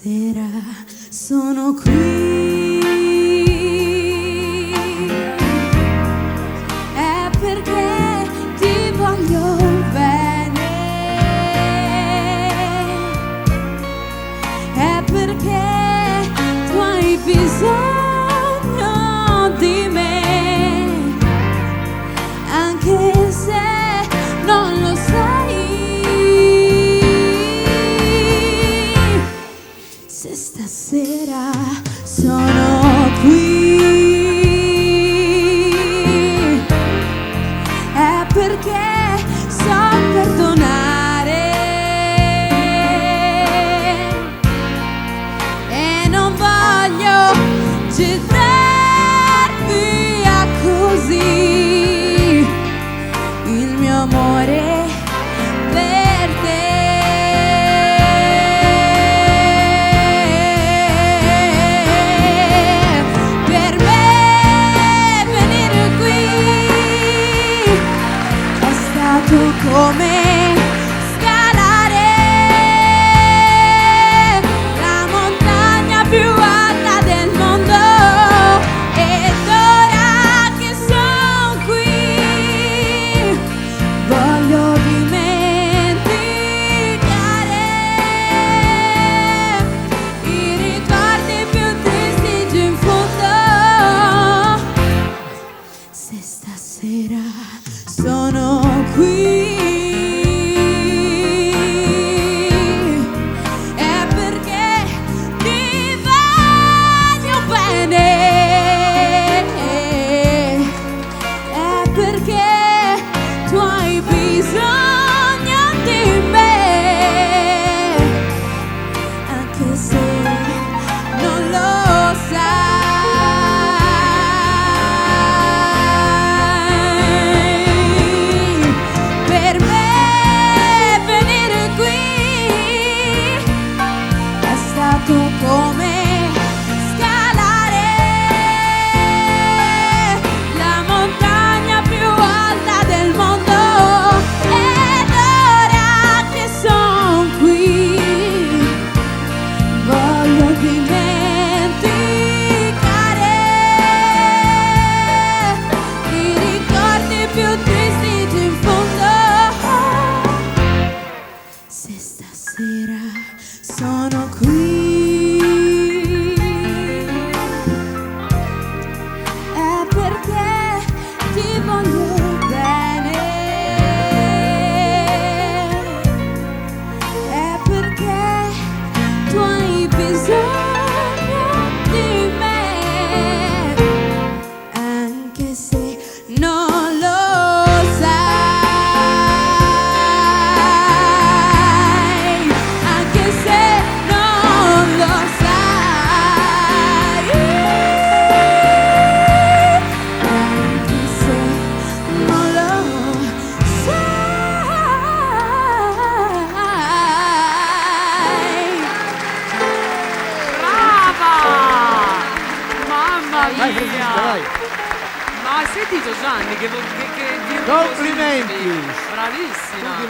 stasera sono qui, è perché ti voglio bene, è perché tu hai bisogno di me, anche se non lo sai. Se stasera sono qui, è perché so perdonare e non voglio gettar via così il mio amore per te. Per me venire qui è stato come scalare la montagna più alta del mondo, ed ora che sono qui voglio dimenticare i ricordi più tristi giù in fondo. Se stasera sono qui è perché ti voglio bene, è perché tu hai bisogno di me, anche se non lo sai. Per me venire qui è stato come scalare la montagna più alta del mondo, ed ora che son qui voglio dimenticare i ricordi più tristi giù in fondo. Se stasera sono qui è perché ti voglio bene, è perché tu hai bisogno di me, anche se non lo sai, anche se non lo sai, anche se non lo sai. Brava! Mamma Vai Francesca, vai. mia! Ma hai sentito Gianni che virtuosismi? Complimenti. Bravissima!